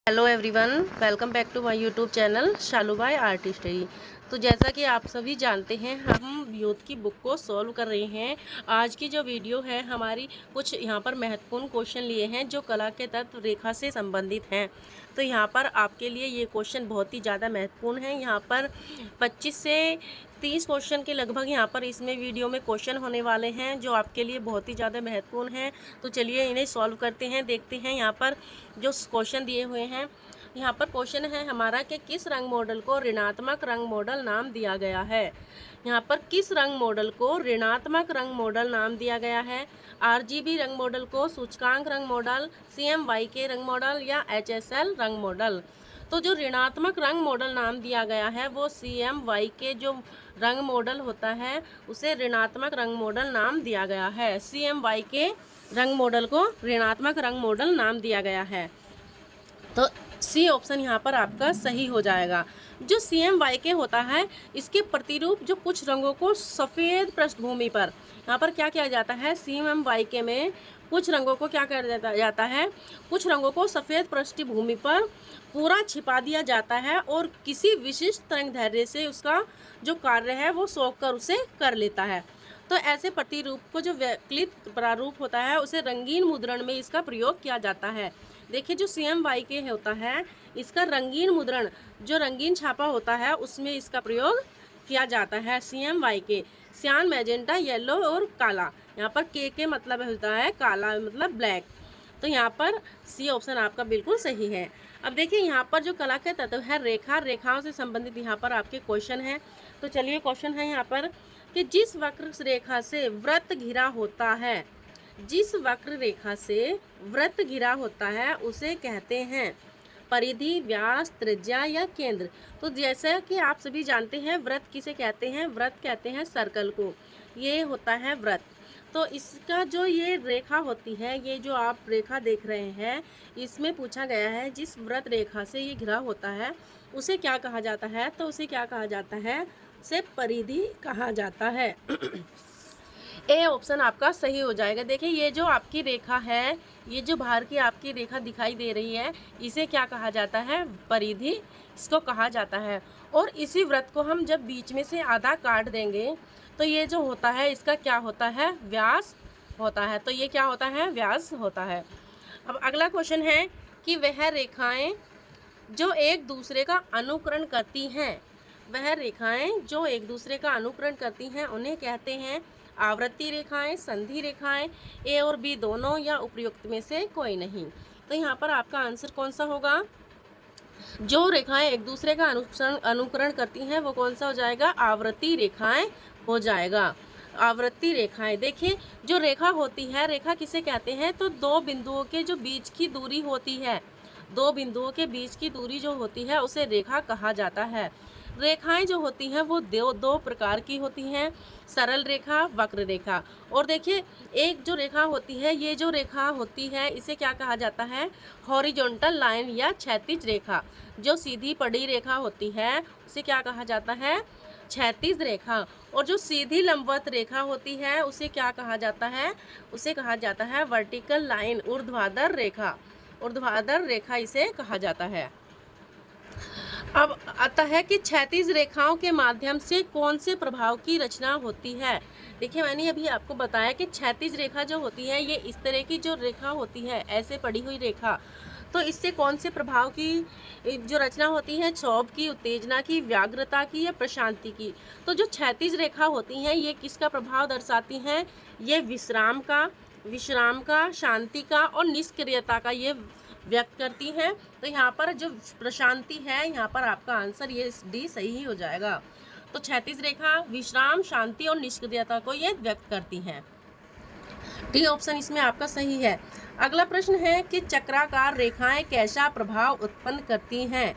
Hello everyone, welcome back to my YouTube channel Shalubai artistry. तो जैसा कि आप सभी जानते हैं, हम यूथ की बुक को सॉल्व कर रहे हैं। आज की जो वीडियो है हमारी, कुछ यहाँ पर महत्वपूर्ण क्वेश्चन लिए हैं जो कला के तत्व रेखा से संबंधित हैं। तो यहाँ पर आपके लिए ये क्वेश्चन बहुत ही ज़्यादा महत्वपूर्ण है। यहाँ पर 25 से 30 क्वेश्चन के लगभग यहाँ पर इसमें वीडियो में क्वेश्चन होने वाले हैं जो आपके लिए बहुत ही ज़्यादा महत्वपूर्ण हैं। तो चलिए इन्हें सॉल्व करते हैं, देखते हैं यहाँ पर जो क्वेश्चन दिए हुए हैं। यहाँ पर क्वेश्चन है हमारा कि किस रंग मॉडल को ऋणात्मक रंग मॉडल नाम दिया गया है। यहाँ पर किस रंग मॉडल को ऋणात्मक रंग मॉडल नाम दिया गया है। आरजीबी रंग मॉडल को सूचकांक रंग मॉडल, CMYK रंग मॉडल या HSL रंग मॉडल। तो जो ऋणात्मक रंग मॉडल नाम दिया गया है वो CMYK जो रंग मॉडल होता है उसे ऋणात्मक रंग मॉडल नाम दिया गया है। CMYK रंग मॉडल को ऋणात्मक रंग मॉडल नाम दिया गया है। तो सी ऑप्शन यहाँ पर आपका सही हो जाएगा। जो CMYK होता है इसके प्रतिरूप जो कुछ रंगों को सफ़ेद पृष्ठभूमि पर, यहाँ पर क्या किया जाता है, CMYK में कुछ रंगों को क्या कर जाता है, कुछ रंगों को सफ़ेद पृष्ठभूमि पर पूरा छिपा दिया जाता है और किसी विशिष्ट तरंग दैर्ध्य से उसका जो कार्य है वो सोख कर उसे कर लेता है। तो ऐसे प्रतिरूप को जो वैकल्पिक प्रारूप होता है उसे रंगीन मुद्रण में इसका प्रयोग किया जाता है। देखिए जो CMYK होता है इसका रंगीन मुद्रण, जो रंगीन छापा होता है उसमें इसका प्रयोग किया जाता है। CMYK सियान, मैजेंटा, येलो और काला। यहाँ पर के मतलब होता है काला, मतलब ब्लैक। तो यहाँ पर सी ऑप्शन आपका बिल्कुल सही है। अब देखिए यहाँ पर जो कला के तत्व है रेखा, रेखाओं से संबंधित यहाँ पर आपके क्वेश्चन है। तो चलिए क्वेश्चन है यहाँ पर कि जिस वक्र रेखा से वृत्त घिरा होता है, जिस वक्र रेखा से वृत्त घिरा होता है उसे कहते हैं परिधि, व्यास, त्रिज्या या केंद्र। तो जैसा कि आप सभी जानते हैं वृत्त किसे कहते हैं, वृत्त कहते हैं सर्कल को, ये होता है वृत्त। तो इसका जो ये रेखा होती है, ये जो आप रेखा देख रहे हैं, इसमें पूछा गया है जिस वृत्त रेखा से ये घिरा होता है उसे क्या कहा जाता है। तो उसे क्या कहा जाता है, उसे परिधि कहा जाता है। ए ऑप्शन आपका सही हो जाएगा। देखिए ये जो आपकी रेखा है, ये जो बाहर की आपकी रेखा दिखाई दे रही है, इसे क्या कहा जाता है, परिधि इसको कहा जाता है। और इसी वृत्त को हम जब बीच में से आधा काट देंगे तो ये जो होता है इसका क्या होता है, व्यास होता है। तो ये क्या होता है, व्यास होता है। अब अगला क्वेश्चन है कि वह रेखाएं जो एक दूसरे का अनुकरण करती हैं, वह रेखाएं जो एक दूसरे का अनुकरण करती हैं उन्हें कहते हैं आवृत्ति रेखाएं, संधि रेखाएं, ए और बी दोनों या उपयुक्त में से कोई नहीं। तो यहाँ पर आपका आंसर कौन सा होगा, जो रेखाएं एक दूसरे का अनुकरण करती हैं वो कौन सा हो जाएगा, आवृत्ति रेखाएं हो जाएगा। आवृत्ति रेखाएं, देखिए जो रेखा होती है, रेखा किसे कहते हैं, तो दो बिंदुओं के जो बीच की दूरी होती है, दो बिंदुओं के बीच की दूरी जो होती है उसे रेखा कहा जाता है। रेखाएं जो होती हैं वो दो प्रकार की होती हैं, सरल रेखा, वक्र रेखा। और देखिए एक जो रेखा होती है, ये जो रेखा होती है इसे क्या कहा जाता है, हॉरिजॉन्टल लाइन या क्षैतिज रेखा। जो सीधी पड़ी रेखा होती है उसे क्या कहा जाता है, क्षैतिज रेखा। और जो सीधी लंबवत रेखा होती है उसे क्या कहा जाता है, उसे कहा जाता है वर्टिकल लाइन, ऊर्ध्वाधर रेखा, ऊर्ध्वाधर रेखा इसे कहा जाता है। अब आता है कि क्षैतिज रेखाओं के माध्यम से कौन से प्रभाव की रचना होती है। देखिए मैंने अभी आपको बताया कि क्षैतिज रेखा जो होती है ये इस तरह की जो रेखा होती है, ऐसे पड़ी हुई रेखा, तो इससे कौन से प्रभाव की जो रचना होती है, क्षोभ की, उत्तेजना की, व्याग्रता की या प्रशांति की। तो जो क्षैतिज रेखा होती हैं ये किसका प्रभाव दर्शाती हैं, ये विश्राम का, शांति का और निष्क्रियता का ये व्यक्त करती हैं। तो यहाँ पर जो प्रशांति है, यहाँ पर आपका आंसर ये डी सही हो जाएगा। तो क्षैतिज रेखा विश्राम, शांति और निष्क्रियता को ये व्यक्त करती हैं। डी ऑप्शन इसमें आपका सही है। अगला प्रश्न है कि चक्राकार रेखाएं कैसा प्रभाव उत्पन्न करती हैं।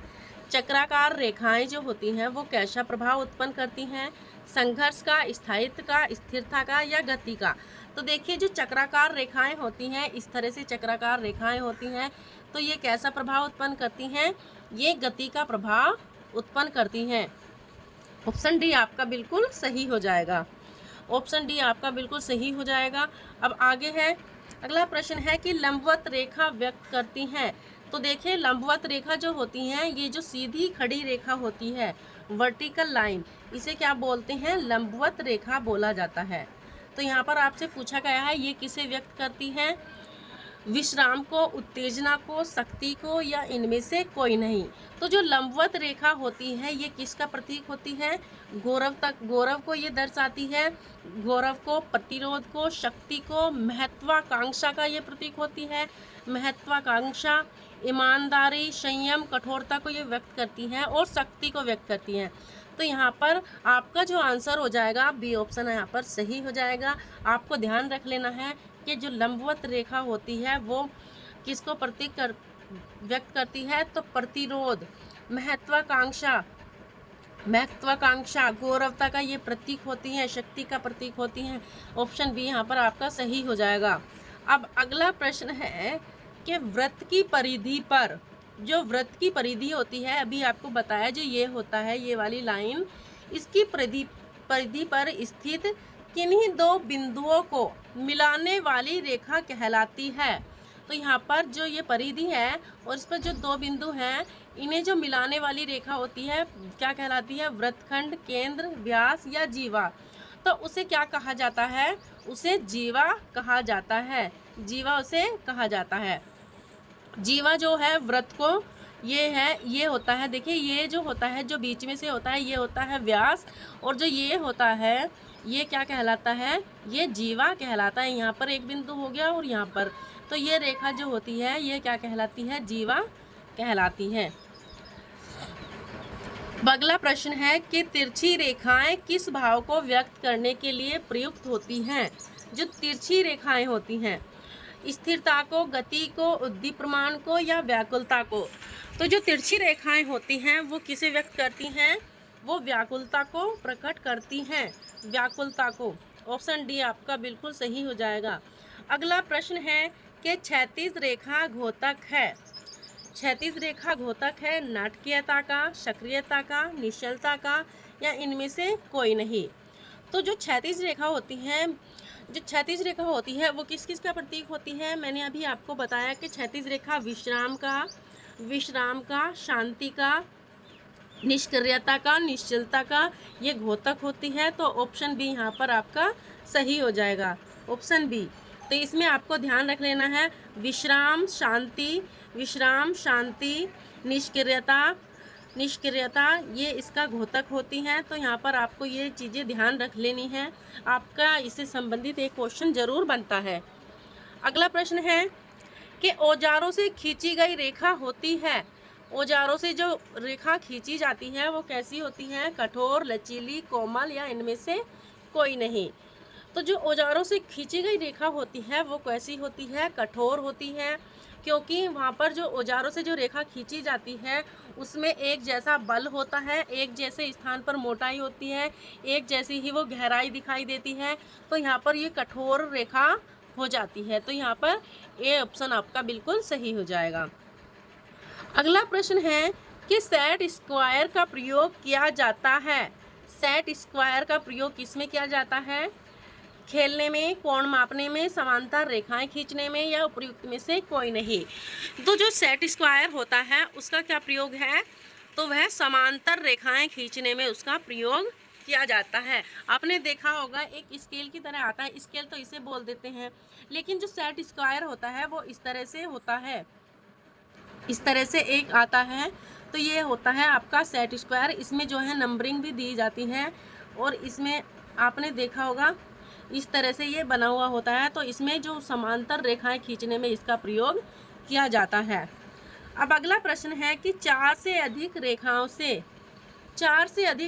चक्राकार रेखाएं जो होती हैं वो कैसा प्रभाव उत्पन्न करती हैं, संघर्ष का, स्थायित्व का, स्थिरता का या गति का। तो देखिए जो चक्राकार रेखाएं होती हैं, इस तरह से चक्राकार रेखाएं होती हैं, तो ये कैसा प्रभाव उत्पन्न करती हैं, ये गति का प्रभाव उत्पन्न करती हैं। ऑप्शन डी आपका बिल्कुल सही हो जाएगा। ऑप्शन डी आपका बिल्कुल सही हो जाएगा। अब आगे है, अगला प्रश्न है कि लंबवत रेखा व्यक्त करती हैं तो देखिए लंबवत रेखा जो होती हैं, ये जो सीधी खड़ी रेखा होती है, वर्टिकल लाइन, इसे क्या बोलते हैं? लंबवत रेखा बोला जाता है। तो यहाँ पर आपसे पूछा गया है ये किसे व्यक्त करती है? विश्राम को, उत्तेजना को, शक्ति को, या इनमें से कोई नहीं। तो जो लंबवत रेखा होती है ये किसका प्रतीक होती है? गौरव को ये दर्शाती है। गौरव को, प्रतिरोध को, शक्ति को, महत्वाकांक्षा का ये प्रतीक होती है। महत्वाकांक्षा, ईमानदारी, संयम, कठोरता को ये व्यक्त करती हैं और शक्ति को व्यक्त करती हैं। तो यहाँ पर आपका जो आंसर हो जाएगा बी ऑप्शन यहाँ पर सही हो जाएगा। आपको ध्यान रख लेना है कि जो लंबवत रेखा होती है वो किसको व्यक्त करती है? तो प्रतिरोध, महत्वाकांक्षा, गौरवता का ये प्रतीक होती है, शक्ति का प्रतीक होती हैं। ऑप्शन बी यहाँ पर आपका सही हो जाएगा। अब अगला प्रश्न है कि वृत्त की परिधि पर, जो वृत्त की परिधि होती है, अभी आपको बताया जो ये होता है, ये वाली लाइन, इसकी परिधि पर स्थित किन्हीं दो बिंदुओं को मिलाने वाली रेखा कहलाती है। तो यहाँ पर जो ये परिधि है और इस पर जो दो बिंदु हैं, इन्हें जो मिलाने वाली रेखा होती है क्या कहलाती है? वृत्तखंड, केंद्र, व्यास या जीवा। तो उसे क्या कहा जाता है? उसे जीवा कहा जाता है। जीवा उसे कहा जाता है। जीवा जो है वृत्त को, ये होता है, देखिए ये जो होता है, जो बीच में से होता है, ये होता है व्यास, और जो ये होता है ये क्या कहलाता है? ये जीवा कहलाता है। यहाँ पर एक बिंदु हो गया और यहाँ पर, तो ये रेखा जो होती है ये क्या कहलाती है? जीवा कहलाती है। अगला प्रश्न है कि तिरछी रेखाएं किस भाव को व्यक्त करने के लिए प्रयुक्त होती हैं? जो तिरछी रेखाएं होती हैं, स्थिरता को, गति को, उद्दीपमान को, या व्याकुलता को। तो जो तिरछी रेखाएं होती हैं वो किसे व्यक्त करती हैं? वो व्याकुलता को प्रकट करती हैं, व्याकुलता को। ऑप्शन डी आपका बिल्कुल सही हो जाएगा। अगला प्रश्न है कि क्षैतिज रेखा घोतक है। क्षैतिज रेखा घोतक है नाटकीयता का, सक्रियता का, निश्चलता का, या इनमें से कोई नहीं। तो जो क्षैतिज रेखा होती है वो किस किस का प्रतीक होती है? मैंने अभी आपको बताया कि क्षैतिज रेखा विश्राम का, शांति का, निष्क्रियता का, निश्चलता का, ये घोतक होती है। तो ऑप्शन बी यहाँ पर आपका सही हो जाएगा, ऑप्शन बी। तो इसमें आपको ध्यान रख लेना है विश्राम, शांति, निष्क्रियता, ये इसका घोतक होती हैं। तो यहाँ पर आपको ये चीज़ें ध्यान रख लेनी है। आपका इससे संबंधित एक क्वेश्चन जरूर बनता है। अगला प्रश्न है कि औजारों से खींची गई रेखा होती है, औजारों से जो रेखा खींची जाती है वो कैसी होती है? कठोर, लचीली, कोमल, या इनमें से कोई नहीं। तो जो औजारों से खींची गई रेखा होती है वो कैसी होती है? कठोर होती है, क्योंकि वहाँ पर जो औजारों से जो रेखा खींची जाती है उसमें एक जैसा बल होता है, एक जैसे स्थान पर मोटाई होती है, एक जैसी ही वो गहराई दिखाई देती है। तो यहाँ पर ये कठोर रेखा हो जाती है। तो यहाँ पर ए ऑप्शन आपका बिल्कुल सही हो जाएगा। अगला प्रश्न है कि सेट स्क्वायर का प्रयोग किया जाता है। सेट स्क्वायर का प्रयोग किसमें किया जाता है? खेलने में, कोण मापने में, समांतर रेखाएं खींचने में, या उपयुक्त में से कोई नहीं। तो जो सेट स्क्वायर होता है उसका क्या प्रयोग है? तो वह समांतर रेखाएं खींचने में उसका प्रयोग किया जाता है। आपने देखा होगा एक स्केल की तरह आता है, स्केल तो इसे बोल देते हैं, लेकिन जो सेट स्क्वायर होता है वो इस तरह से होता है, इस तरह से एक आता है। तो ये होता है आपका सेट स्क्वायर। इसमें जो है नंबरिंग भी दी जाती है, और इसमें आपने देखा होगा इस तरह से ये बना हुआ होता है। तो इसमें जो समांतर रेखाएं खींचने में इसका प्रयोग किया जाता है। अब अगला प्रश्न है कि चार से अधिक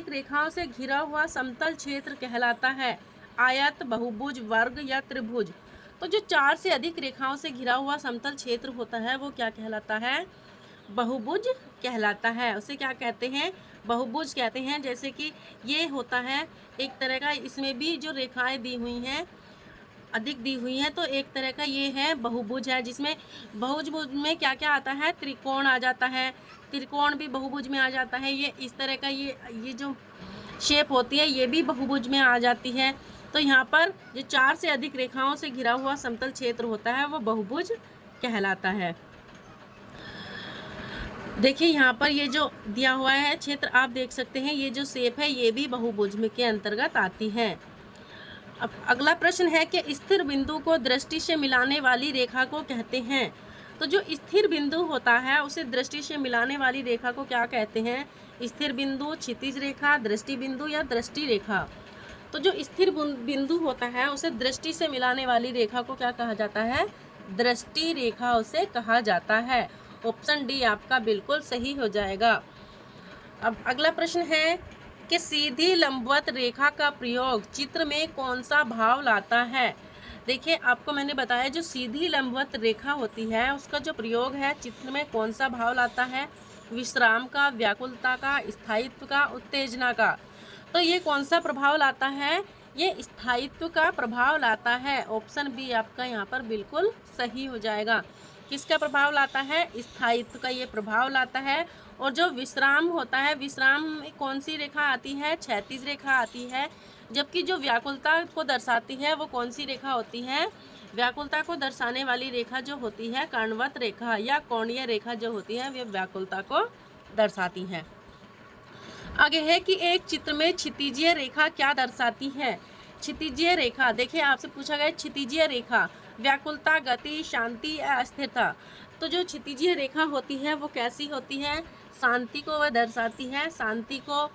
रेखाओं से घिरा हुआ समतल क्षेत्र कहलाता है आयत, बहुभुज, वर्ग, या त्रिभुज। तो जो 4 से अधिक रेखाओं से घिरा हुआ समतल क्षेत्र होता है वो क्या कहलाता है? बहुभुज कहलाता है। उसे क्या कहते हैं? बहुभुज कहते हैं। जैसे कि ये होता है एक तरह का, इसमें भी जो रेखाएं दी हुई हैं अधिक दी हुई हैं, तो एक तरह का ये है बहुभुज है, जिसमें बहुभुज में क्या क्या आता है? त्रिकोण आ जाता है, त्रिकोण भी बहुभुज में आ जाता है। ये इस तरह का ये जो शेप होती है ये भी बहुभुज में आ जाती है। तो यहाँ पर जो 4 से अधिक रेखाओं से घिरा हुआ समतल क्षेत्र होता है वो बहुभुज कहलाता है। देखिए यहाँ पर ये जो दिया हुआ है क्षेत्र आप देख सकते हैं, ये जो शेप है ये भी बहुभुज में के अंतर्गत आती है। अब अगला प्रश्न है कि स्थिर बिंदु को दृष्टि से मिलाने वाली रेखा को कहते हैं। तो जो स्थिर बिंदु होता है उसे दृष्टि से मिलाने वाली रेखा को क्या कहते हैं? स्थिर बिंदु, क्षितिज रेखा, दृष्टि बिंदु या दृष्टि रेखा। तो जो स्थिर बिंदु होता है उसे दृष्टि से मिलाने वाली रेखा को क्या कहा जाता है? दृष्टि रेखा उसे कहा जाता है। ऑप्शन डी आपका बिल्कुल सही हो जाएगा। अब अगला प्रश्न है कि सीधी लंबवत रेखा का प्रयोग चित्र में कौन सा भाव लाता है? देखिए आपको मैंने बताया जो सीधी लंबवत रेखा होती है उसका जो प्रयोग है चित्र में कौन सा भाव लाता है? विश्राम का, व्याकुलता का, स्थायित्व का, उत्तेजना का। तो ये कौन सा प्रभाव लाता है? ये स्थायित्व का प्रभाव लाता है। ऑप्शन बी आपका यहाँ पर बिल्कुल सही हो जाएगा। किसका प्रभाव लाता है? स्थायित्व का ये प्रभाव लाता है। और जो विश्राम होता है, विश्राम में कौन सी रेखा आती है? क्षैतिज रेखा आती है। जबकि जो व्याकुलता को दर्शाती है वो कौन सी रेखा होती है? व्याकुलता को दर्शाने वाली रेखा जो होती है कर्णवत रेखा या कोणीय रेखा जो होती है वे व्याकुलता को दर्शाती है। आगे है कि एक चित्र में क्षितिजीय रेखा क्या दर्शाती है? क्षितिजीय रेखा, देखिए आपसे पूछा गया क्षितिजीय रेखा व्याकुलता, गति, शांति या अस्थिरता। तो जो क्षितिजीय रेखा होती है वो कैसी होती है? शांति को वह दर्शाती है, शांति को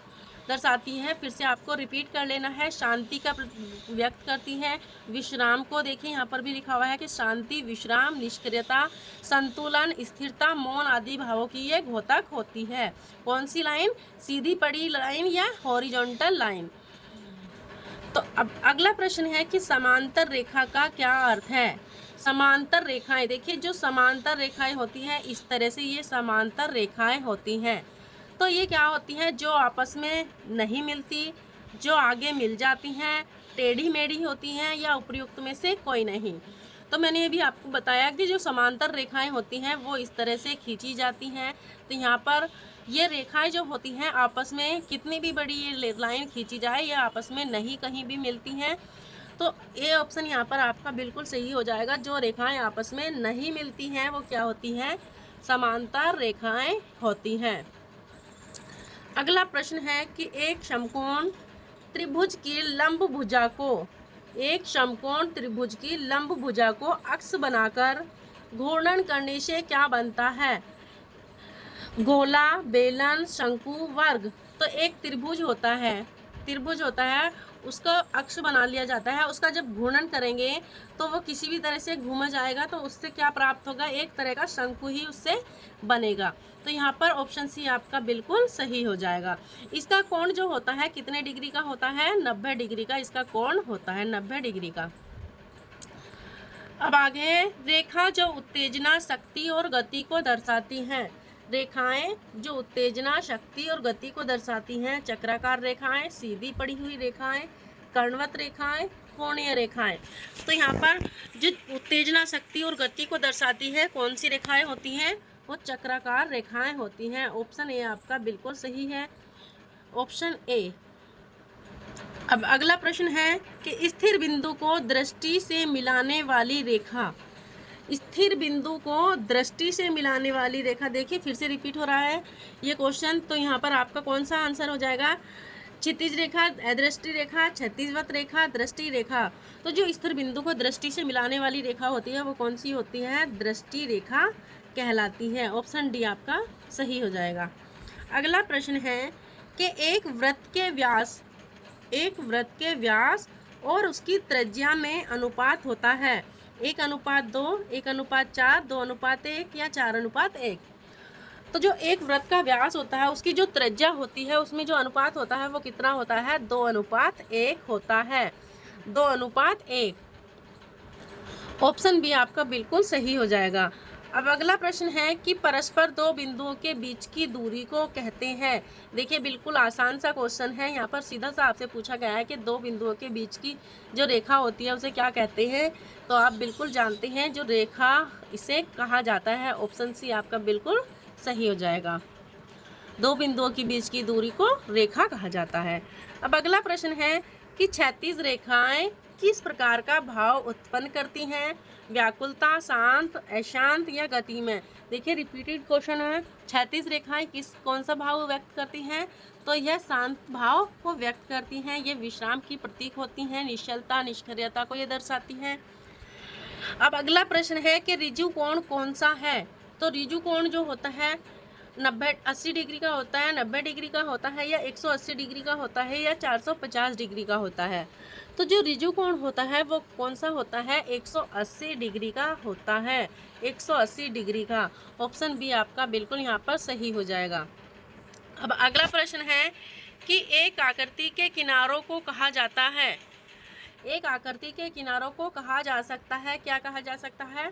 दर्शाती है। फिर से आपको रिपीट कर लेना है, शांति का व्यक्त करती है। विश्राम को देखिए यहाँ पर भी लिखा हुआ है कि शांति, विश्राम, निष्क्रियता, संतुलन, स्थिरता, मौन आदि भावों की ये द्योतक होती है। कौन सी लाइन? सीधी पड़ी लाइन या हॉरिजॉन्टल लाइन। तो अब अगला प्रश्न है कि समांतर रेखा का क्या अर्थ है? समांतर रेखाएं, देखिए जो समांतर रेखाएं होती हैं इस तरह से ये समांतर रेखाएं होती हैं। तो ये क्या होती हैं? जो आपस में नहीं मिलती, जो आगे मिल जाती हैं, टेढ़ी मेढ़ी होती हैं या उपयुक्त में से कोई नहीं। तो मैंने ये भी आपको बताया कि जो समांतर रेखाएं होती हैं वो इस तरह से खींची जाती हैं। तो यहाँ पर ये रेखाएं जो होती हैं आपस में कितनी भी बड़ी ये लाइन खींची जाए ये आपस में नहीं कहीं भी मिलती हैं। तो ये ऑप्शन यहाँ पर आपका बिल्कुल सही हो जाएगा। जो रेखाएं आपस में नहीं मिलती हैं वो क्या होती हैं? समांतर रेखाएं होती हैं। अगला प्रश्न है कि एक समकोण त्रिभुज की लंब भुजा को, एक समकोण त्रिभुज की लंब भुजा को अक्ष बनाकर घूर्णन करने से क्या बनता है? गोला, बेलन, शंकु, वर्ग। तो एक त्रिभुज होता है उसका अक्ष बना लिया जाता है। उसका जब घूर्णन करेंगे तो वो किसी भी तरह से घूम जाएगा तो उससे क्या प्राप्त होगा? एक तरह का शंकु ही उससे बनेगा। तो यहाँ पर ऑप्शन सी आपका बिल्कुल सही हो जाएगा। इसका कोण जो होता है कितने डिग्री का होता है? 90 डिग्री का इसका कोण होता है, 90 डिग्री का। अब आगे, रेखा जो उत्तेजना, शक्ति और गति को दर्शाती हैं। रेखाएं जो उत्तेजना, शक्ति और गति को दर्शाती हैं। चक्राकार रेखाएं, सीधी पड़ी हुई रेखाएं, कर्णवत रेखाएं, कोणीय रेखाएं। तो यहाँ पर जो उत्तेजना, शक्ति और गति को दर्शाती है कौन सी रेखाएं होती हैं? वो चक्राकार रेखाएं होती हैं। ऑप्शन ए आपका बिल्कुल सही है, ऑप्शन ए। अब अगला प्रश्न है कि स्थिर बिंदु को दृष्टि से मिलाने वाली रेखा, स्थिर बिंदु को दृष्टि से मिलाने वाली रेखा, देखिए फिर से रिपीट हो रहा है ये क्वेश्चन। तो यहाँ पर आपका कौन सा आंसर हो जाएगा? क्षितिज रेखा, दृष्टि रेखा, क्षैतिजवत रेखा, दृष्टि रेखा। तो जो स्थिर बिंदु को दृष्टि से मिलाने वाली रेखा होती है वो कौन सी होती है? दृष्टि रेखा कहलाती है। ऑप्शन डी आपका सही हो जाएगा। अगला प्रश्न है कि एक वृत्त के व्यास और उसकी त्रिज्या में अनुपात होता है 1:2, 1:4, 2:1 या 4:1। तो जो एक वृत्त का व्यास होता है उसकी जो त्रिज्या होती है उसमें जो अनुपात होता है वो कितना होता है? 2:1 होता है, 2:1। ऑप्शन बी आपका बिल्कुल सही हो जाएगा। अब अगला प्रश्न है कि परस्पर दो बिंदुओं के बीच की दूरी को कहते हैं। देखिए बिल्कुल आसान सा क्वेश्चन है। यहाँ पर सीधा सा आपसे पूछा गया है कि दो बिंदुओं के बीच की जो रेखा होती है उसे क्या कहते हैं? तो आप बिल्कुल जानते हैं जो रेखा इसे कहा जाता है। ऑप्शन सी आपका बिल्कुल सही हो जाएगा। दो बिंदुओं के बीच की दूरी को रेखा कहा जाता है। अब अगला प्रश्न है कि क्षैतिज रेखाएं किस प्रकार का भाव उत्पन्न करती हैं? व्याकुलता, शांत, अशांत या गति में। देखिए रिपीटेड क्वेश्चन है, 36 रेखाएं कौन सा भाव व्यक्त करती हैं? तो यह शांत भाव को व्यक्त करती हैं। ये विश्राम की प्रतीक होती हैं, निश्चलता निष्क्रियता को ये दर्शाती हैं। अब अगला प्रश्न है कि ऋजु कोण कौन सा है? तो ऋजु कोण जो होता है 80 डिग्री का होता है, 90 डिग्री का होता है, या 180 डिग्री का होता है, या 450 डिग्री का होता है। तो जो ऋजु कोण होता है वो कौन सा होता है? 180 डिग्री का होता है, 180 डिग्री का। ऑप्शन बी आपका बिल्कुल यहाँ पर सही हो जाएगा। अब अगला प्रश्न है कि एक आकृति के किनारों को कहा जाता है, एक आकृति के किनारों को कहा जा सकता है, क्या कहा जा सकता है?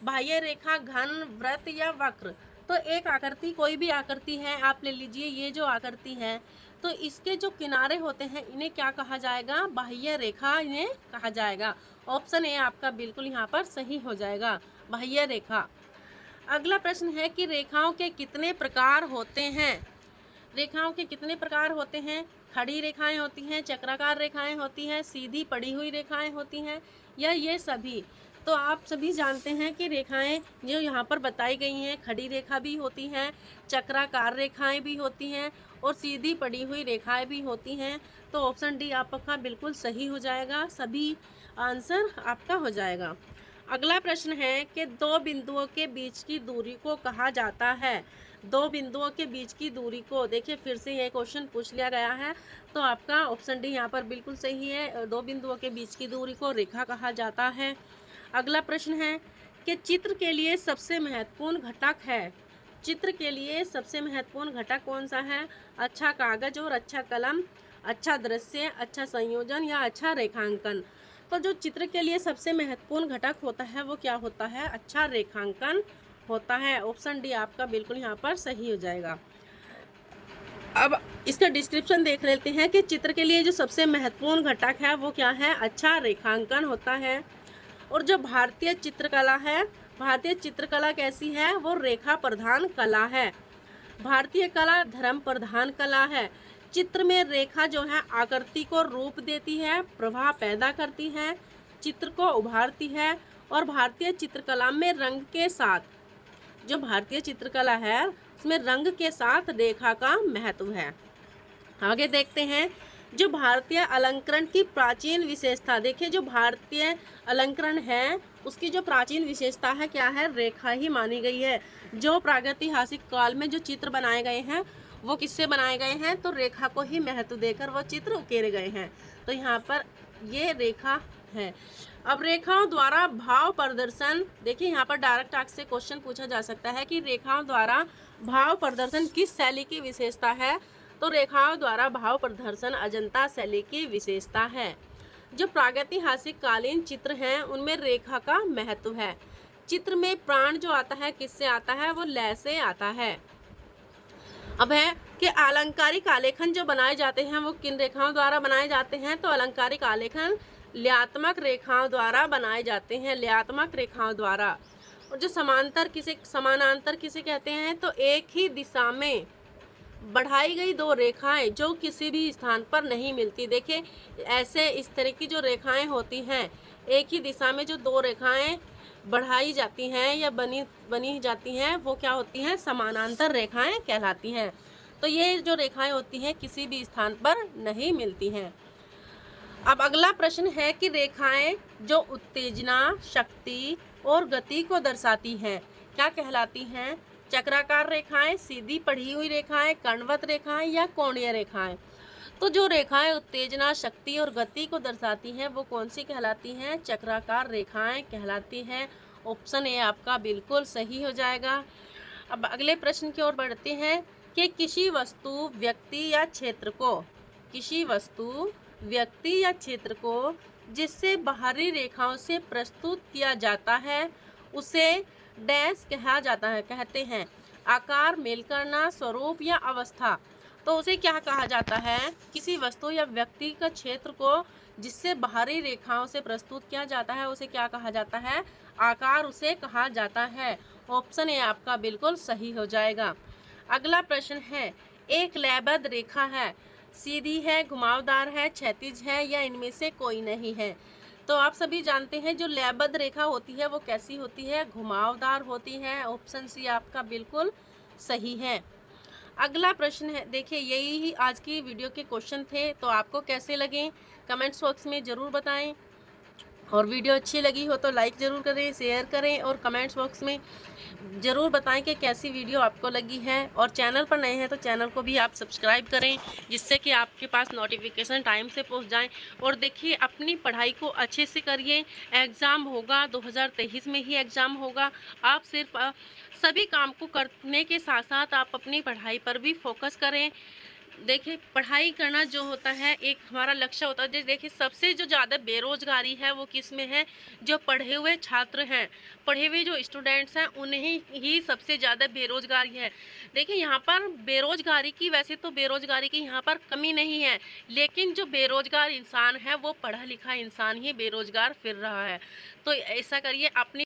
बाह्य रेखा, घन, वृत्त या वक्र। तो एक आकृति, कोई भी आकृति है आप ले लीजिए, ये जो आकृति है तो इसके जो किनारे होते हैं इन्हें क्या कहा जाएगा? बाह्य रेखा इन्हें कहा जाएगा। ऑप्शन ए आपका बिल्कुल यहाँ पर सही हो जाएगा, बाह्य रेखा। अगला प्रश्न है कि रेखाओं के कितने प्रकार होते हैं? रेखाओं के कितने प्रकार होते हैं? खड़ी रेखाएं होती हैं, चक्राकार रेखाएं होती हैं, सीधी पड़ी हुई रेखाएं होती हैं, या ये सभी? तो आप सभी जानते हैं कि रेखाएं जो यहाँ पर बताई गई हैं, खड़ी रेखा भी होती हैं, चक्राकार रेखाएं भी होती हैं और सीधी पड़ी हुई रेखाएं भी होती हैं। तो ऑप्शन डी आपका बिल्कुल सही हो जाएगा, सभी आंसर आपका हो जाएगा। अगला प्रश्न है कि दो बिंदुओं के बीच की दूरी को कहा जाता है। दो बिंदुओं के बीच की दूरी को, देखिए फिर से ये क्वेश्चन पूछ लिया गया है, तो आपका ऑप्शन डी यहाँ पर बिल्कुल सही है। दो बिंदुओं के बीच की दूरी को रेखा कहा जाता है। अगला प्रश्न है कि चित्र के लिए सबसे महत्वपूर्ण घटक है, चित्र के लिए सबसे महत्वपूर्ण घटक कौन सा है? अच्छा कागज और अच्छा कलम, अच्छा दृश्य, अच्छा संयोजन या अच्छा रेखांकन। तो जो चित्र के लिए सबसे महत्वपूर्ण घटक होता है वो क्या होता है? अच्छा रेखांकन होता है। ऑप्शन डी आपका बिल्कुल यहाँ पर सही हो जाएगा। अब इसका डिस्क्रिप्शन देख लेते हैं कि चित्र के लिए जो सबसे महत्वपूर्ण घटक है वो क्या है? अच्छा रेखांकन होता है। और जो भारतीय चित्रकला है, भारतीय चित्रकला कैसी है? वो रेखा प्रधान कला है। भारतीय कला धर्म प्रधान कला है। चित्र में रेखा जो है आकृति को रूप देती है, प्रभाव पैदा करती है, चित्र को उभारती है। और भारतीय चित्रकला में रंग के साथ, जो भारतीय चित्रकला है उसमें रंग के साथ रेखा का महत्व है। आगे देखते हैं जो भारतीय अलंकरण की प्राचीन विशेषता। देखिए जो भारतीय अलंकरण है उसकी जो प्राचीन विशेषता है क्या है? रेखा ही मानी गई है। जो प्रागैतिहासिक काल में जो चित्र बनाए गए हैं वो किससे बनाए गए हैं? तो रेखा को ही महत्व देकर वो चित्र उकेरे गए हैं। तो यहाँ पर ये रेखा है। अब रेखाओं द्वारा भाव प्रदर्शन, देखिए यहाँ पर डायरेक्ट टैग से क्वेश्चन पूछा जा सकता है कि रेखाओं द्वारा भाव प्रदर्शन किस शैली की विशेषता है? तो रेखाओं द्वारा भाव प्रदर्शन अजंता शैली की विशेषता है। जो प्रागैतिहासिक कालीन चित्र हैं उनमें रेखा का महत्व है। चित्र में प्राण जो आता है किससे आता है? वो लय से आता है। अब है कि अलंकारिक आलेखन जो बनाए जाते हैं वो किन रेखाओं द्वारा बनाए जाते हैं? तो अलंकारिक आलेखन लयात्मक रेखाओं द्वारा बनाए जाते हैं, लयात्मक रेखाओं द्वारा। और जो समानांतर किसे कहते हैं? तो एक ही दिशा में बढ़ाई गई दो रेखाएं जो किसी भी स्थान पर नहीं मिलती। देखिए ऐसे इस तरह की जो रेखाएं होती हैं, एक ही दिशा में जो दो रेखाएं बढ़ाई जाती हैं या बनी जाती हैं वो क्या होती हैं? समानांतर रेखाएं कहलाती हैं। तो ये जो रेखाएं होती हैं किसी भी स्थान पर नहीं मिलती हैं। अब अगला प्रश्न है कि रेखाएं जो उत्तेजना, शक्ति और गति को दर्शाती हैं क्या कहलाती हैं? चक्राकार रेखाएं, सीधी पड़ी हुई रेखाएं, कणवत रेखाएं या कोणीय रेखाएं। तो जो रेखाएं उत्तेजना, शक्ति और गति को दर्शाती हैं वो कौन सी कहलाती हैं? चक्राकार रेखाएं कहलाती हैं। ऑप्शन ए आपका बिल्कुल सही हो जाएगा। अब अगले प्रश्न की ओर बढ़ते हैं कि किसी वस्तु, व्यक्ति या क्षेत्र को, किसी वस्तु, व्यक्ति या क्षेत्र को जिससे बाहरी रेखाओं से प्रस्तुत किया जाता है उसे डैश कहा जाता है, कहते हैं। आकार, मेल करना, स्वरूप या अवस्था। तो उसे क्या कहा जाता है? किसी वस्तु या व्यक्ति का क्षेत्र को जिससे बाहरी रेखाओं से प्रस्तुत किया जाता है उसे क्या कहा जाता है? आकार उसे कहा जाता है। ऑप्शन ए आपका बिल्कुल सही हो जाएगा। अगला प्रश्न है एक लयबद्ध रेखा है, सीधी है, घुमावदार है, क्षैतिज है या इनमें से कोई नहीं है। तो आप सभी जानते हैं जो लयबद्ध रेखा होती है वो कैसी होती है, घुमावदार होती है। ऑप्शन सी आपका बिल्कुल सही है। अगला प्रश्न है, देखिए यही ही आज की वीडियो के क्वेश्चन थे। तो आपको कैसे लगे कमेंट्स बॉक्स में ज़रूर बताएं, और वीडियो अच्छी लगी हो तो लाइक ज़रूर करें, शेयर करें, और कमेंट्स बॉक्स में ज़रूर बताएं कि कैसी वीडियो आपको लगी है। और चैनल पर नए हैं तो चैनल को भी आप सब्सक्राइब करें, जिससे कि आपके पास नोटिफिकेशन टाइम से पहुंच जाए। और देखिए अपनी पढ़ाई को अच्छे से करिए। एग्ज़ाम होगा 2023 में ही एग्ज़ाम होगा। आप सिर्फ सभी काम को करने के साथ साथ आप अपनी पढ़ाई पर भी फोकस करें। देखिए पढ़ाई करना जो होता है एक हमारा लक्ष्य होता है। देखिए सबसे जो ज़्यादा बेरोजगारी है वो किस में है, जो पढ़े हुए छात्र हैं, पढ़े हुए जो स्टूडेंट्स हैं, उन्हें ही सबसे ज़्यादा बेरोजगारी है। देखिए यहाँ पर बेरोजगारी की, वैसे तो बेरोजगारी की यहाँ पर कमी नहीं है, लेकिन जो बेरोजगार इंसान है वो पढ़ा लिखा इंसान ही बेरोजगार फिर रहा है। तो ऐसा करिए अपनी